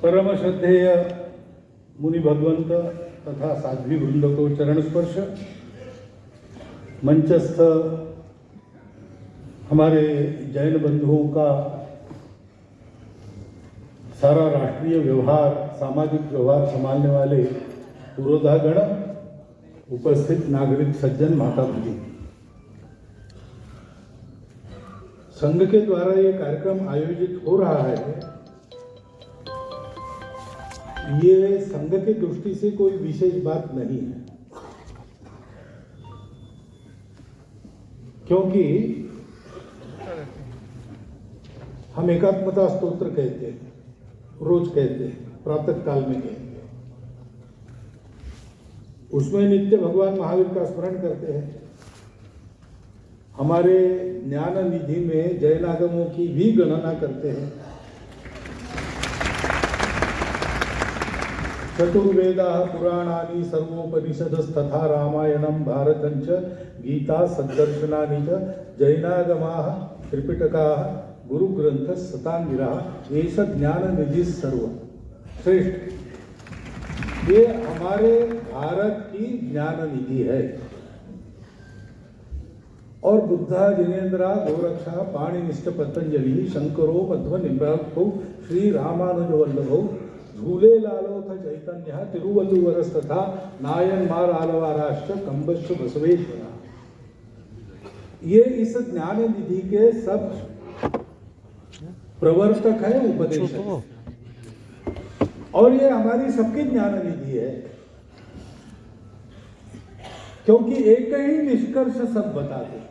परम श्रद्धेय मुनि भगवंत तथा साध्वी वृंद को चरण स्पर्श, मंचस्थ हमारे जैन बंधुओं का सारा राष्ट्रीय व्यवहार, सामाजिक व्यवहार संभालने वाले पुरोधागण, उपस्थित नागरिक सज्जन, माता भगिनी, संघ के द्वारा ये कार्यक्रम आयोजित हो रहा है। ये संघ की दृष्टि से कोई विशेष बात नहीं है, क्योंकि हम एकात्मता स्तोत्र कहते हैं, रोज कहते हैं, प्रातः काल में कहते हैं। उसमें नित्य भगवान महावीर का स्मरण करते हैं। हमारे ज्ञान निधि में जैनागमों की भी गणना करते हैं। चतुर्वेदा पुराणानि सर्वोपनिषदस्तथा रामायणं भारतंच गीता सद्दर्शनानि च जैनागमाः त्रिपिटकाः गुरुग्रंथ सतांगिराः एष ज्ञान निधि सर्व श्रेष्ठ। ये हमारे भारत की ज्ञान निधि है। और बुद्धा, जिनेन्द्रा, गोरक्षा, पाणिनिष्ठ पतंजलि, शंकरो मध्व निम्बाख्यो, श्री रामानुज वल्लभो, झूले लालोथ चैतन्य, तिरुवल्लुवरस्तथा नायनमार आलवाराश्च कंबश्च बसवेश्वरा। ये इस ज्ञान निधि के सब प्रवर्तक है, उपदेशक, और ये हमारी सबकी ज्ञान निधि है, क्योंकि एक ही निष्कर्ष सब बताते।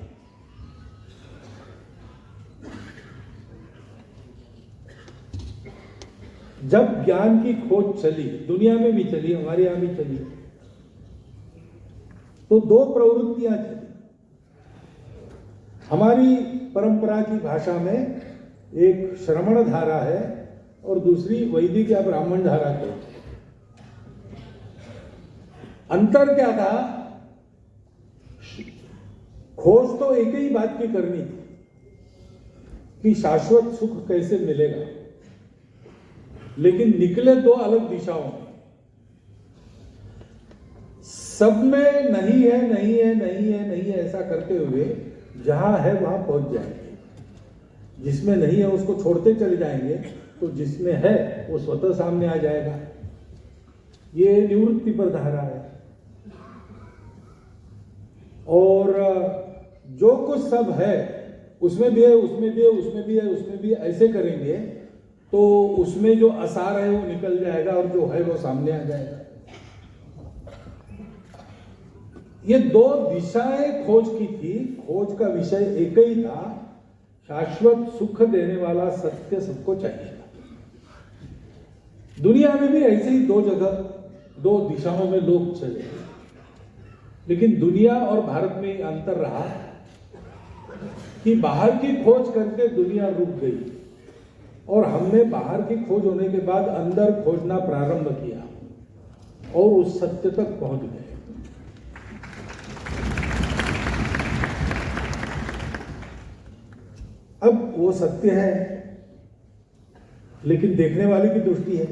जब ज्ञान की खोज चली, दुनिया में भी चली, हमारे यहां भी चली, तो दो प्रवृत्तियां चली। हमारी परंपरा की भाषा में एक श्रमण धारा है और दूसरी वैदिक या ब्राह्मण धारा कहते हैं। अंतर क्या था? खोज तो एक ही बात की करनी थी कि शाश्वत सुख कैसे मिलेगा, लेकिन निकले दो अलग दिशाओं में। सब में नहीं है, नहीं है, नहीं है, नहीं है, ऐसा करते हुए जहां है वहां पहुंच जाएंगे। जिसमें नहीं है उसको छोड़ते चले जाएंगे, तो जिसमें है वो स्वतः सामने आ जाएगा। ये निवृत्ति पर धारा है। और जो कुछ सब है, उसमें भी है, उसमें भी है, उसमें भी है, उसमें भी है, ऐसे करेंगे तो उसमें जो असार है वो निकल जाएगा और जो है वो सामने आ जाएगा। ये दो दिशाएं खोज की थी। खोज का विषय एक ही था, शाश्वत सुख देने वाला सत्य सबको चाहिए। दुनिया में भी ऐसे ही दो जगह, दो दिशाओं में लोग चले, लेकिन दुनिया और भारत में अंतर रहा कि बाहर की खोज करके दुनिया रुक गई और हमने बाहर की खोज होने के बाद अंदर खोजना प्रारंभ किया और उस सत्य तक पहुंच गए। अब वो सत्य है, लेकिन देखने वाले की दृष्टि है।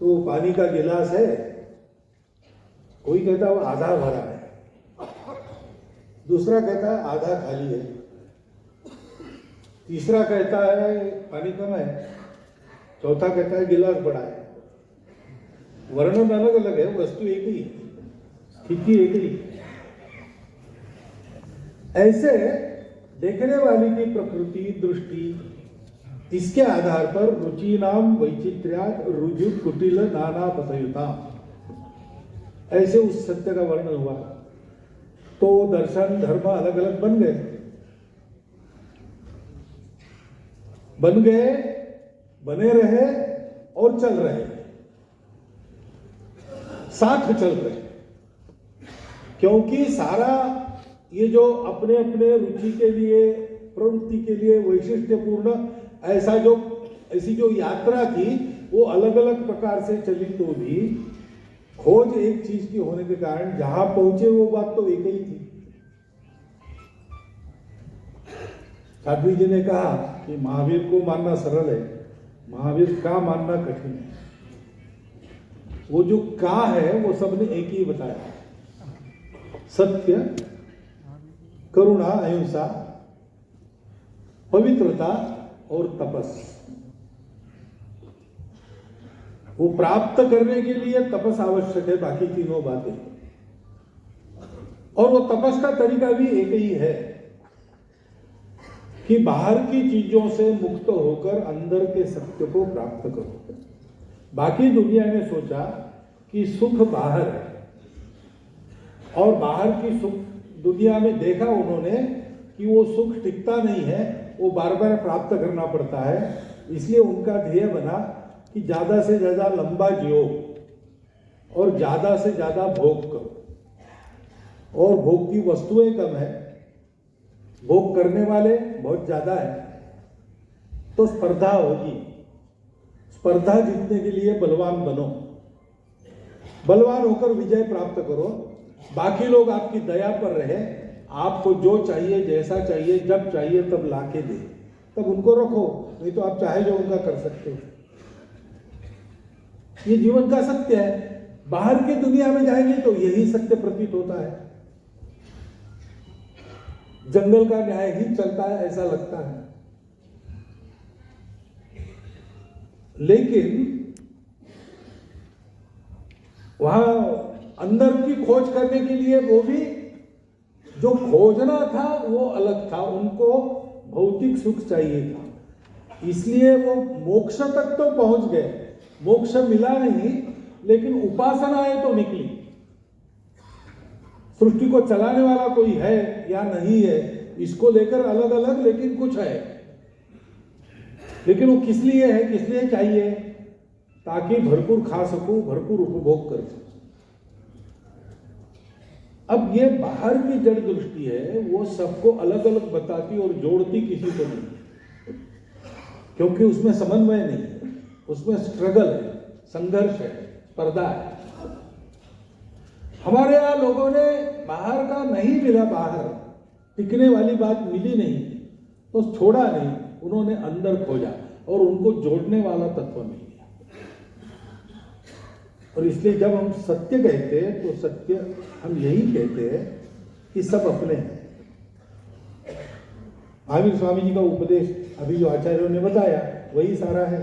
तो पानी का गिलास है, कोई कहता है वो आधा भरा है, दूसरा कहता है आधा खाली है, तीसरा कहता है पानी कम है, चौथा कहता है गिलास बड़ा है। वर्णन अलग अलग है, वस्तु एक ही, स्थिति एक ही। ऐसे देखने वाले की प्रकृति, दृष्टि, इसके आधार पर रुचि नाम वैचित्र्यात रुजु कुटिल नाना पतयुता, ऐसे उस सत्य का वर्णन हुआ। तो दर्शन धर्म अलग अलग बन गए, बने रहे और चल रहे, साथ चल रहे, क्योंकि सारा ये जो अपने अपने रुचि के लिए, प्रवृत्ति के लिए वैशिष्ट्यपूर्ण ऐसी जो यात्रा थी वो अलग अलग प्रकार से चली, तो भी खोज एक चीज की होने के कारण जहां पहुंचे वो बात तो एक ही थी। साध्वी जी ने कहा कि महावीर को मानना सरल है, महावीर का मानना कठिन है। वो जो का है वो सबने एक ही बताया, सत्य, करुणा, अहिंसा, पवित्रता और तपस। वो प्राप्त करने के लिए तपस आवश्यक है, बाकी तीनों बातें। और वो तपस का तरीका भी एक ही है कि बाहर की चीजों से मुक्त होकर अंदर के सत्य को प्राप्त करो। बाकी दुनिया ने सोचा कि सुख बाहर है, और बाहर की सुख दुनिया में देखा उन्होंने कि वो सुख टिकता नहीं है, वो बार बार प्राप्त करना पड़ता है। इसलिए उनका ध्येय बना कि ज्यादा से ज्यादा लंबा जियो और ज्यादा से ज्यादा भोग करो, और भोग की वस्तुएं कम है, भोग करने वाले बहुत ज्यादा है, तो स्पर्धा होगी। स्पर्धा जीतने के लिए बलवान बनो, बलवान होकर विजय प्राप्त करो। बाकी लोग आपकी दया पर रहे, आपको जो चाहिए, जैसा चाहिए, जब चाहिए तब लाके दे, तब उनको रखो, नहीं तो आप चाहे जो उनका कर सकते हो। ये जीवन का सत्य है। बाहर की दुनिया में जाएंगे तो यही सत्य प्रतीत होता है, जंगल का न्याय ही चलता है ऐसा लगता है। लेकिन वहां अंदर की खोज करने के लिए वो भी जो खोजना था वो अलग था, उनको भौतिक सुख चाहिए था, इसलिए वो मोक्ष तक तो पहुंच गए। मोक्ष मिला नहीं, लेकिन उपासनाएं तो निकली। सृष्टि को चलाने वाला कोई है या नहीं है, इसको लेकर अलग अलग, लेकिन कुछ है। लेकिन वो किस लिए है, किस लिए चाहिए? ताकि भरपूर खा सकूं, भरपूर उपभोग कर सकूं। अब ये बाहर की जड़ दृष्टि है, वो सबको अलग अलग बताती और जोड़ती किसी को नहीं, क्योंकि उसमें समन्वय नहीं है, उसमें स्ट्रगल है, संघर्ष है, स्पर्धा है। हमारे यहां लोगों ने बाहर का नहीं मिला, बाहर टिकने वाली बात मिली नहीं तो छोड़ा नहीं, उन्होंने अंदर खोजा और उनको जोड़ने वाला तत्व मिल गया। और इसलिए जब हम सत्य कहते हैं तो सत्य हम यही कहते हैं कि सब अपने हैं। महावीर स्वामी जी का उपदेश अभी जो आचार्यों ने बताया वही सारा है,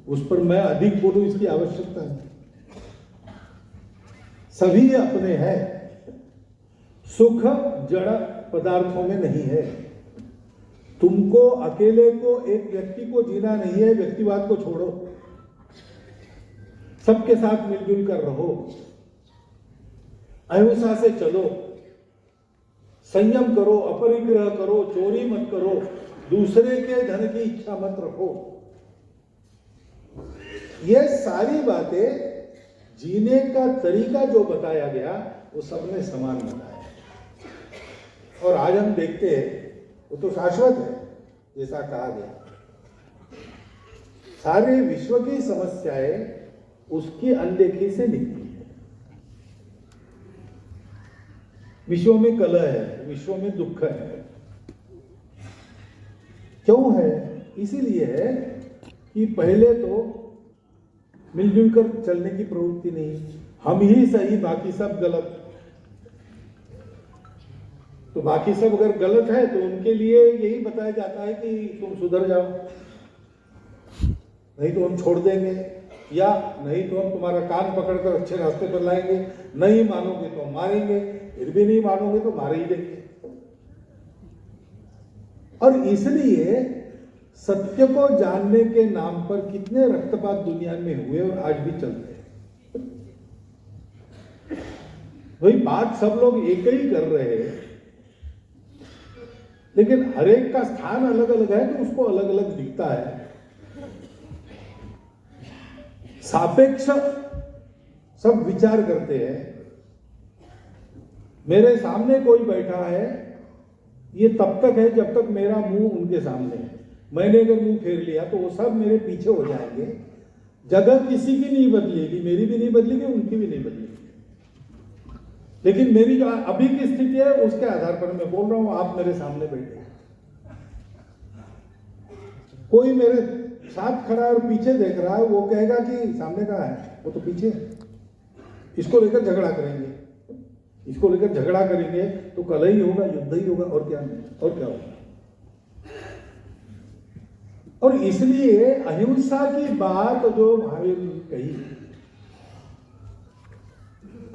उस पर मैं अधिक बोलूं इसकी आवश्यकता नहीं। सभी अपने हैं, सुख जड़ पदार्थों में नहीं है। तुमको अकेले को, एक व्यक्ति को जीना नहीं है, व्यक्तिवाद को छोड़ो, सबके साथ मिलजुल कर रहो, अहिंसा से चलो, संयम करो, अपरिग्रह करो, चोरी मत करो, दूसरे के धन की इच्छा मत रखो। ये सारी बातें जीने का तरीका जो बताया गया वो सबने समान बताया। और आज हम देखते हैं वो तो शाश्वत है, जैसा कहा गया। सारे विश्व की समस्याएं उसकी अनदेखी से निकली है। विश्व में कलह है, विश्व में दुख है। क्यों है? इसीलिए है कि पहले तो मिलजुल कर चलने की प्रवृत्ति नहीं, हम ही सही, बाकी सब गलत। तो बाकी सब अगर गलत है तो उनके लिए यही बताया जाता है कि तुम सुधर जाओ, नहीं तो हम छोड़ देंगे, या नहीं तो हम तुम्हारा कान पकड़कर अच्छे रास्ते पर लाएंगे, नहीं मानोगे तो हम मारेंगे, फिर भी नहीं मानोगे तो मार ही देंगे। और इसलिए सत्य को जानने के नाम पर कितने रक्तपात दुनिया में हुए और आज भी चलते हैं। वही बात सब लोग एक ही कर रहे हैं, लेकिन हर एक का स्थान अलग अलग है तो उसको अलग अलग दिखता है। सापेक्ष सब विचार करते हैं। मेरे सामने कोई बैठा है, ये तब तक है जब तक मेरा मुंह उनके सामने है। मैंने अगर मुंह फेर लिया तो वो सब मेरे पीछे हो जाएंगे। जगह किसी की नहीं बदलेगी, मेरी भी नहीं बदलेगी, उनकी भी नहीं बदलेगी। लेकिन मेरी जो अभी की स्थिति है उसके आधार पर मैं बोल रहा हूं, आप मेरे सामने बैठे। कोई मेरे साथ खड़ा है और पीछे देख रहा है, वो कहेगा कि सामने कहाँ है, वो तो पीछे है, इसको लेकर झगड़ा करेंगे, इसको लेकर झगड़ा करेंगे तो कल ही होगा, युद्ध ही होगा, और क्या नहीं, और क्या होगा। और इसलिए अहिंसा की बात जो महावीर ने कही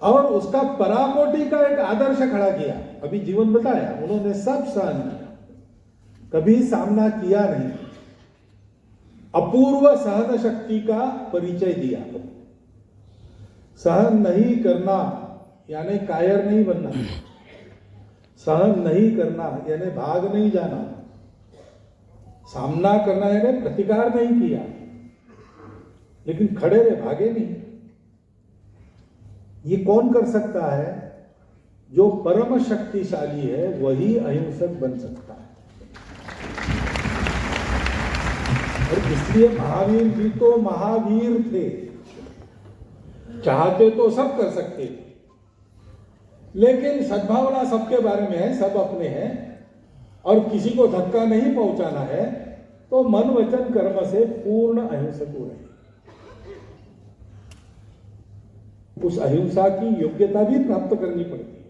और उसका पराकोटि का एक आदर्श खड़ा किया, अभी जीवन बताया, उन्होंने सब सहन किया, कभी सामना किया नहीं, अपूर्व सहन शक्ति का परिचय दिया। सहन नहीं करना यानी कायर नहीं बनना, सहन नहीं करना यानी भाग नहीं जाना, सामना करना यानी प्रतिकार नहीं किया, लेकिन खड़े रहे, भागे नहीं। ये कौन कर सकता है? जो परम शक्तिशाली है वही अहिंसक बन सकता है। और इसलिए महावीर जी तो महावीर थे, चाहते तो सब कर सकते थे, लेकिन सद्भावना सबके बारे में है, सब अपने हैं, और किसी को धक्का नहीं पहुंचाना है, तो मन वचन कर्म से पूर्ण अहिंसक हो रहे। उस अहिंसा की योग्यता भी प्राप्त करनी पड़ती है,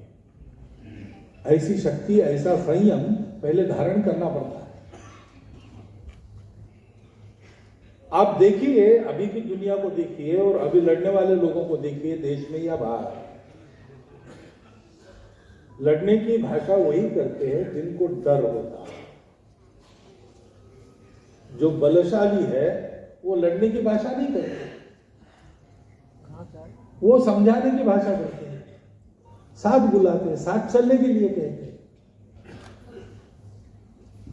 ऐसी शक्ति, ऐसा संयम पहले धारण करना पड़ता है। आप देखिए, अभी की दुनिया को देखिए और अभी लड़ने वाले लोगों को देखिए, देश में या बाहर, लड़ने की भाषा वही करते हैं जिनको डर होता है। जो बलशाली है वो लड़ने की भाषा नहीं करते, वो समझाने की भाषा करते हैं, साथ बुलाते हैं, साथ चलने के लिए कहते हैं।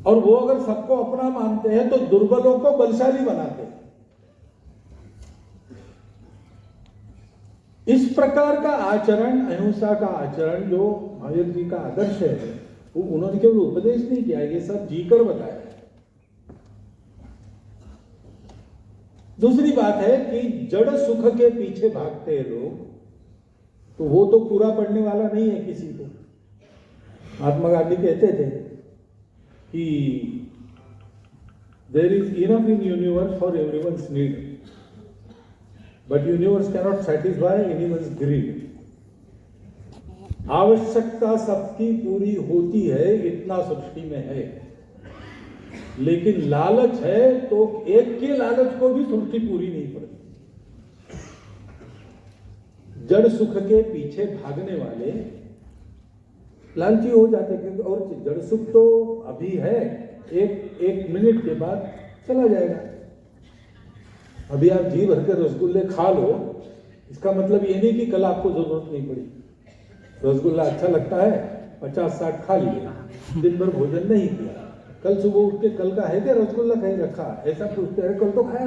और वो अगर सबको अपना मानते हैं तो दुर्बलों को बलशाली बनाते हैं। इस प्रकार का आचरण, अहिंसा का आचरण जो महावीर जी का आदर्श है, वो उन्होंने केवल उपदेश नहीं किया, ये सब जीकर बताया। दूसरी बात है कि जड़ सुख के पीछे भागते हैं लोग, तो वो तो पूरा पड़ने वाला नहीं है किसी को। महात्मा गांधी कहते थे कि there is enough in universe for everyone's need, but universe cannot satisfy anyone's greed. आवश्यकता सबकी पूरी होती है, इतना सृष्टि में है, लेकिन लालच है तो एक के लालच को भी सृष्टि पूरी नहीं पड़ती। जड़ सुख के पीछे भागने वाले लालची हो जाते, क्योंकि और जड़ सुख तो अभी है, एक मिनट के बाद चला जाएगा। अभी आप जी भर के रसगुल्ले खा लो, इसका मतलब ये नहीं कि कल आपको जरूरत नहीं पड़ी। रसगुल्ला अच्छा लगता है, 50-60 खा लिए, दिन भर भोजन नहीं किया, कल सुबह उठ के कल का है क्या रसगुल्ला कहीं रखा, ऐसा पूछते हैं, कल तो खाया,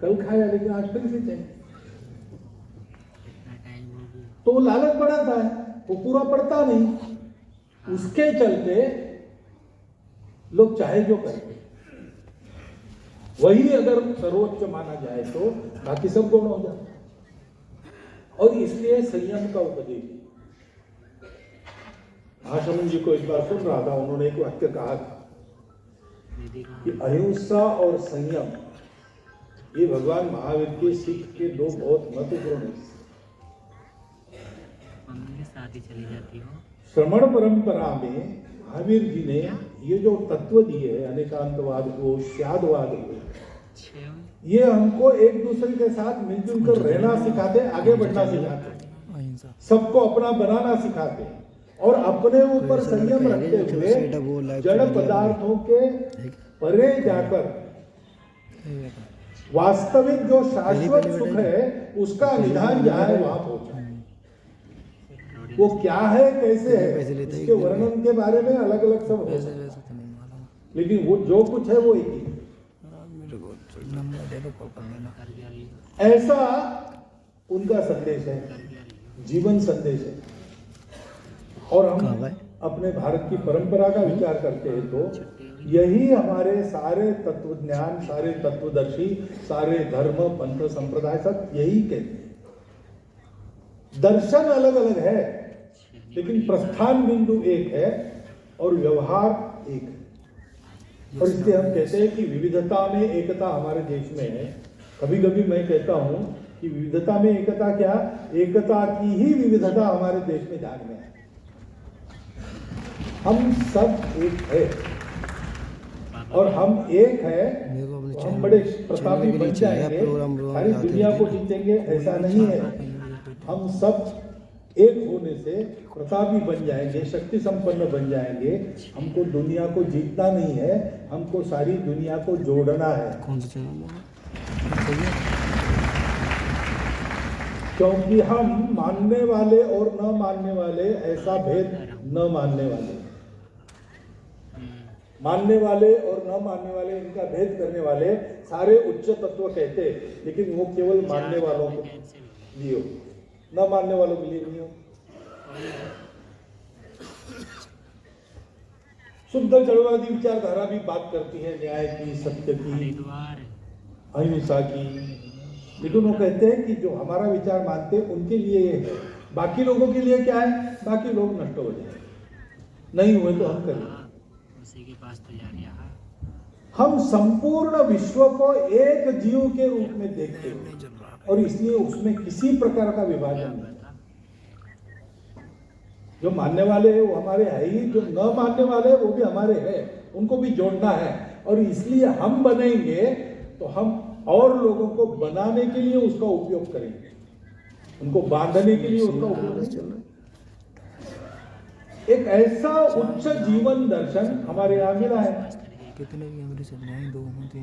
कल खाया लेकिन आज फिर से चाहिए, तो लालच बढ़ाता है, वो पूरा पड़ता नहीं। उसके चलते लोग चाहे जो करते, वही अगर सर्वोच्च माना जाए तो बाकी सब गुण हो जाते। और इसलिए संयम का उपदेश, महाशमन जी को एक बार सुन रहा था, उन्होंने एक वाक्य कहा था कि अहिंसा और संयम ये भगवान महावीर के सीख के दो बहुत महत्वपूर्ण हिस्से। चली जाती हो। श्रमण परंपरा में महावीर जी ने ये जो तत्व दिए हैं, अनेकांतवाद को, स्यादवाद को, ये हमको एक दूसरे के साथ मिलजुल कर रहना सिखाते, आगे बढ़ना सिखाते, सबको अपना बनाना सिखाते, और अपने ऊपर संयम रखते हुए जड़ पदार्थों के परे जाकर वास्तविक जो शाश्वत सुख है उसका निधान जहां है वहां पहुंचा। वो क्या है, कैसे है, इसके वर्णन के बारे में अलग अलग सब हो सकता है, लेकिन वो जो कुछ है वो एक ही। ऐसा उनका संदेश है, जीवन संदेश है। और हम अपने भारत की परंपरा का विचार करते हैं तो यही हमारे सारे तत्वज्ञान, सारे तत्वदर्शी, सारे धर्म, पंथ, संप्रदाय सब यही कहते हैं। दर्शन अलग अलग है, लेकिन प्रस्थान बिंदु एक है और व्यवहार एक है। और इसलिए हम कहते हैं कि विविधता में एकता हमारे देश में है। कभी कभी मैं कहता हूं कि विविधता में एकता क्या, एकता की ही विविधता हमारे देश में जान में है। हम सब एक है और हम एक है तो हम बड़े प्रतापी बन जाएंगे, सारी दुनिया को जीतेंगे, ऐसा नहीं है। हम सब एक होने से प्रतापी बन जाएंगे, शक्ति संपन्न बन जाएंगे। हमको दुनिया को जीतना नहीं है, हमको सारी दुनिया को जोड़ना है। क्योंकि हम मानने वाले और न मानने वाले ऐसा भेद न मानने वाले, मानने वाले और न मानने वाले इनका भेद करने वाले सारे उच्च तत्व कहते, लेकिन वो केवल मानने वालों को लिए हो, न मानने वालों के लिए नहीं हो। शुद्ध जड़वादी विचारधारा भी बात करती है न्याय की, सत्य की, अहिंसा की, लेकिन वो कहते हैं कि जो हमारा विचार मानते हैं उनके लिए ये है, बाकी लोगों के लिए क्या है, बाकी लोग नष्ट हो जाए, नहीं हुए तो हम करें। उसी के पास तो जा रहा है। हम संपूर्ण विश्व को एक जीव के रूप में देखते हैं और इसलिए उसमें किसी प्रकार का विभाजन नहीं। जो मानने वाले हैं वो हमारे है ही, जो न मानने वाले हैं वो भी हमारे हैं, उनको भी जोड़ना है। और इसलिए हम बनेंगे तो हम और लोगों को बनाने के लिए उसका उपयोग करेंगे, उनको बांधने के लिए उसका उपयोग करेंगे। एक ऐसा उच्च जीवन दर्शन हमारे यहाँ मिला है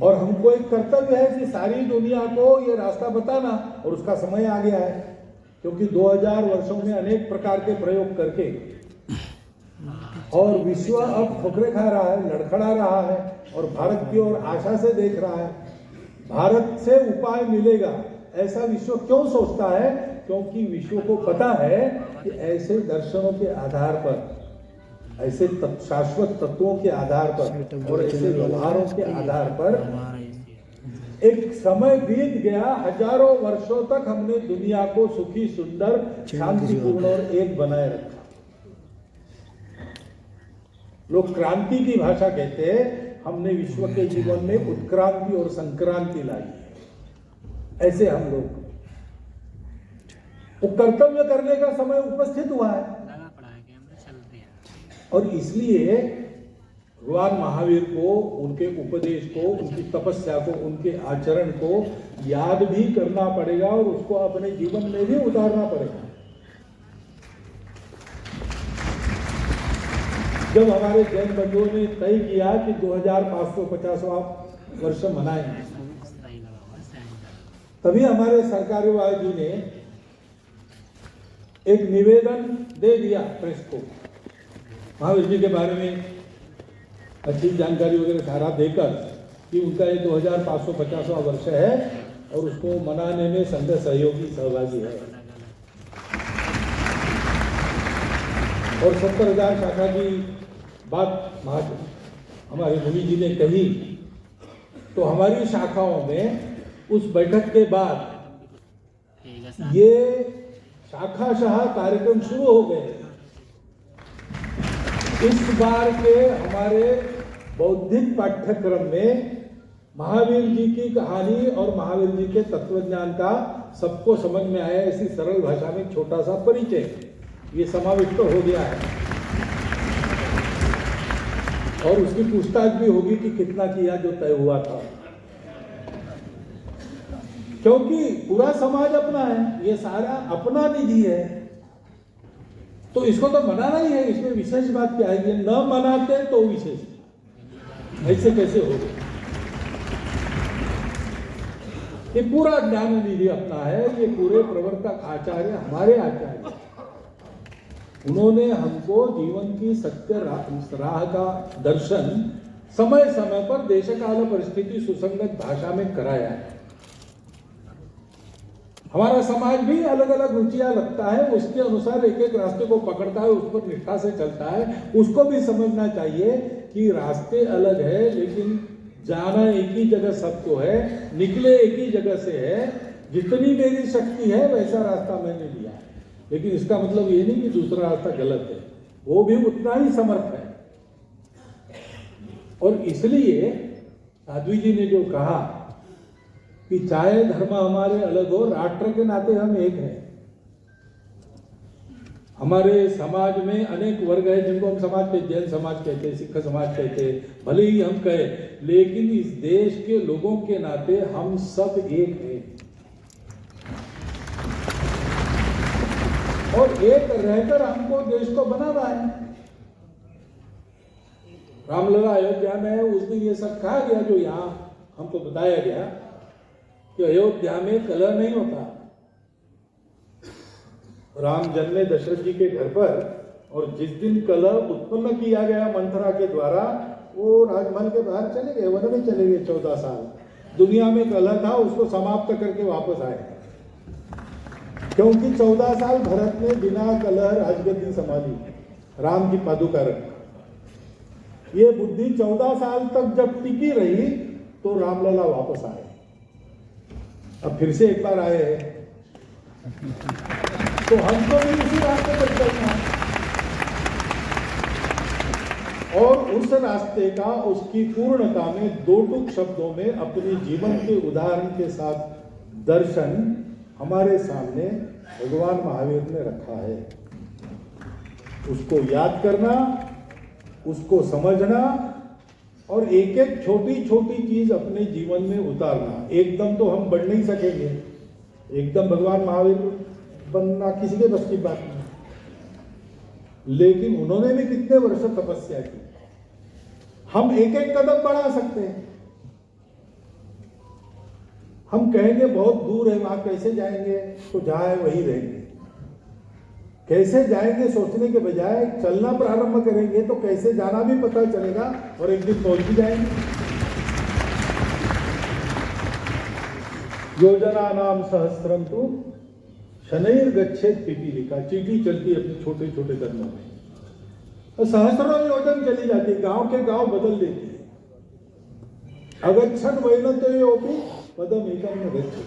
और हमको एक कर्तव्य है कि सारी दुनिया को ये रास्ता बताना, और उसका समय आ गया है। क्योंकि 2000 वर्षों में अनेक प्रकार के प्रयोग करके और विश्व अब ठोकरे खा रहा है, लड़खड़ा रहा है और भारत की ओर आशा से देख रहा है। भारत से उपाय मिलेगा ऐसा विश्व क्यों सोचता है? क्योंकि विश्व को पता है कि ऐसे दर्शनों के आधार पर, ऐसे शाश्वत तत्वों के आधार पर और ऐसे व्यवहारों के आधार पर एक समय बीत गया, हजारों वर्षों तक हमने दुनिया को सुखी, सुंदर, शांतिपूर्ण और एक बनाए रखा। लोग क्रांति की भाषा कहते हैं, हमने विश्व के जीवन में उत्क्रांति और संक्रांति लाई। ऐसे हम लोग वो कर्तव्य करने का समय उपस्थित हुआ है और इसलिए भगवान महावीर को, उनके उपदेश को, उनकी तपस्या को, उनके आचरण को याद भी करना पड़ेगा और उसको अपने जीवन में भी उतारना पड़ेगा। जब हमारे जैन बंधुओं ने तय किया कि 2550वां वर्ष मनाएंगे, तभी हमारे सरकारवाह जी ने एक निवेदन दे दिया प्रेस को, महावीर जी के बारे में अच्छी जानकारी वगैरह सारा देकर कि उनका ये 2550वां वर्ष है और उसको मनाने में संघ सहयोगी सहभागी है। और 70,000 शाखा की बात हमारे मुनि जी ने कही तो हमारी शाखाओं में उस बैठक के बाद ये शाखाशाह कार्यक्रम शुरू हो गए। इस बार के हमारे बौद्धिक पाठ्यक्रम में महावीर जी की कहानी और महावीर जी के तत्वज्ञान का सबको समझ में आया, ऐसी सरल भाषा में छोटा सा परिचय ये समाविष्ट हो गया है। और उसकी पूछताछ भी होगी कि कितना किया जो तय हुआ था, क्योंकि पूरा समाज अपना है, ये सारा अपना निधि है, तो इसको तो मनाना ही है। इसमें विशेष बात क्या है? ये न मनाते तो विशेष, ऐसे कैसे होगा? ये पूरा ज्ञान निधि अपना है, ये पूरे प्रवर्तक आचार्य हमारे आचार्य, उन्होंने हमको जीवन की सत्य राह का दर्शन समय समय पर देश काल परिस्थिति सुसंगत भाषा में कराया है। हमारा समाज भी अलग अलग रुचियां लगता है, उसके अनुसार एक एक रास्ते को पकड़ता है, उस पर निष्ठा से चलता है। उसको भी समझना चाहिए कि रास्ते अलग है, लेकिन जाना एक ही जगह सबको है, निकले एक ही जगह से है। जितनी मेरी शक्ति है वैसा रास्ता मैंने लिया है, लेकिन इसका मतलब ये नहीं कि दूसरा रास्ता गलत है, वो भी उतना ही समर्थ है। और इसलिए साध्वी जी ने जो कहा कि चाहे धर्म हमारे अलग हो, राष्ट्र के नाते हम एक हैं। हमारे समाज में अनेक वर्ग है जिनको हम समाज के जैन समाज कहते हैं, सिख समाज कहते हैं, भले ही हम कहें, लेकिन इस देश के लोगों के नाते हम सब एक हैं और एक रहकर हमको देश को बनाना है। रामलला अयोध्या में उस दिन ये सब कहा गया जो यहाँ हमको बताया गया कि अयोध्या में कलह नहीं होता। राम जन्मे दशरथ जी के घर पर और जिस दिन कलह उत्पन्न किया गया मंथरा के द्वारा, वो राजमहल के बाहर चले गए, वन में चले गए 14 साल। दुनिया में कलह था, उसको समाप्त करके वापस आए, क्योंकि 14 साल भरत ने बिना कलह राजगद्दी संभाली, राम की पादुका रखी। ये बुद्धि 14 साल तक जब टिकी रही तो रामलला वापस आए। अब फिर से एक बार आए हैं तो हमको भी उसी रास्ते पर चलना है और उस रास्ते का, उसकी पूर्णता में दो टूक शब्दों में अपने जीवन के उदाहरण के साथ दर्शन हमारे सामने भगवान महावीर ने रखा है। उसको याद करना, उसको समझना और एक एक छोटी छोटी चीज अपने जीवन में उतारना। एकदम तो हम बढ़ नहीं सकेंगे, एकदम भगवान महावीर बनना किसी के बस की बात नहीं, लेकिन उन्होंने भी कितने वर्ष तपस्या की। हम एक एक कदम बढ़ा सकते हैं। हम कहेंगे बहुत दूर है, वहां कैसे जाएंगे, तो जहां है वहीं रहेंगे। कैसे जाएंगे सोचने के बजाय चलना प्रारंभ करेंगे तो कैसे जाना भी पता चलेगा और एक दिन पहुंच भी जाएंगे। योजना नाम सहस्त्रम तु शनैर गच्छेद पिपीलिका। चींटी चलती है अपने छोटे छोटे कदमों में और सहस्त्रों योजन चली जाती है, गांव के गांव बदल देती है। अगच्छन वैनतयोपि पदम एकम न गच्छति।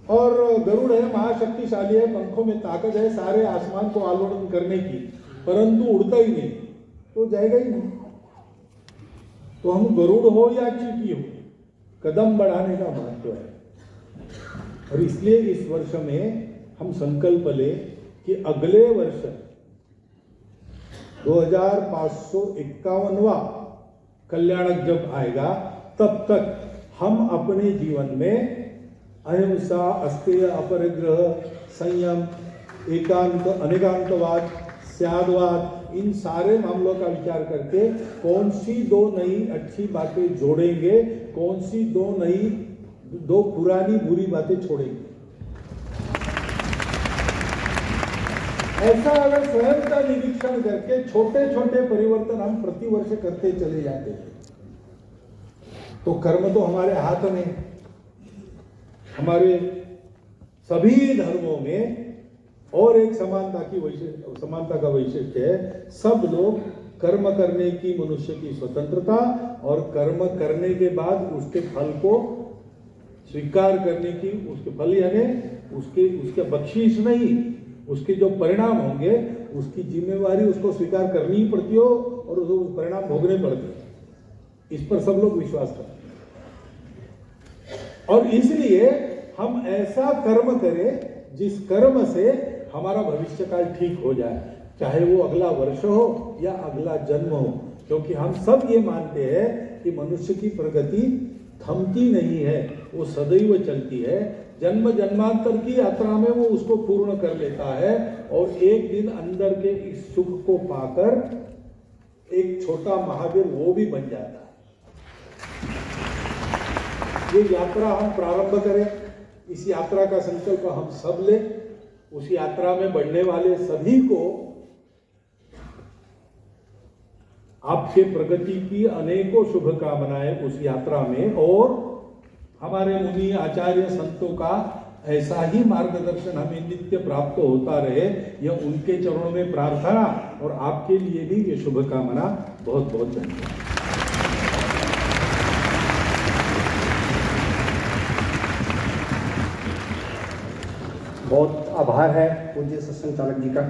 और गरुड़ है, महाशक्तिशाली है, पंखों में ताकत है सारे आसमान को आलोड़न करने की, परंतु उड़ता ही नहीं, तो जाएगा ही नहीं। तो हम गरुड़ हो या चींटी हो, कदम बढ़ाने का महत्व है। और इसलिए इस वर्ष में हम संकल्प ले कि अगले वर्ष 2551वां कल्याणक जब आएगा, तब तक हम अपने जीवन में अहिंसा, अस्तेय, अपरिग्रह, संयम, एकांत, अनेकांतवाद, स्यादवाद, इन सारे मामलों का विचार करके कौन सी दो नई अच्छी बातें जोड़ेंगे, कौन सी दो पुरानी बुरी बातें छोड़ेंगे। ऐसा अगर स्वयं का निरीक्षण करके छोटे छोटे परिवर्तन हम प्रतिवर्ष करते चले जाते हैं तो कर्म तो हमारे हाथ में। हमारे सभी धर्मों में और एक समानता का वैशिष्ट्य है, सब लोग कर्म करने की मनुष्य की स्वतंत्रता और कर्म करने के बाद उसके फल को स्वीकार करने की, उसके फल यानी उसके बख्शीश नहीं, उसके जो परिणाम होंगे उसकी जिम्मेवारी उसको स्वीकार करनी ही पड़ती हो और उसको परिणाम भोगने पड़ते हैं। इस पर सब लोग विश्वास करते हैं और इसलिए हम ऐसा कर्म करें जिस कर्म से हमारा भविष्य काल ठीक हो जाए, चाहे वो अगला वर्ष हो या अगला जन्म हो। क्योंकि हम सब ये मानते हैं कि मनुष्य की प्रगति थमती नहीं है, वो सदैव चलती है। जन्म जन्मांतर की यात्रा में वो उसको पूर्ण कर लेता है और एक दिन अंदर के इस सुख को पाकर एक छोटा महावीर वो भी बन जाता है। ये यात्रा हम प्रारंभ करें, इस यात्रा का संकल्प हम सब ले, उस यात्रा में बढ़ने वाले सभी को आपके प्रगति की अनेकों शुभकामनाएं उस यात्रा में, और हमारे मुनि आचार्य संतों का ऐसा ही मार्गदर्शन हमें नित्य प्राप्त होता रहे, यह उनके चरणों में प्रार्थना और आपके लिए भी ये शुभकामना। बहुत बहुत धन्यवाद। बहुत आभार है पूज्य सत्संग चालक जी का।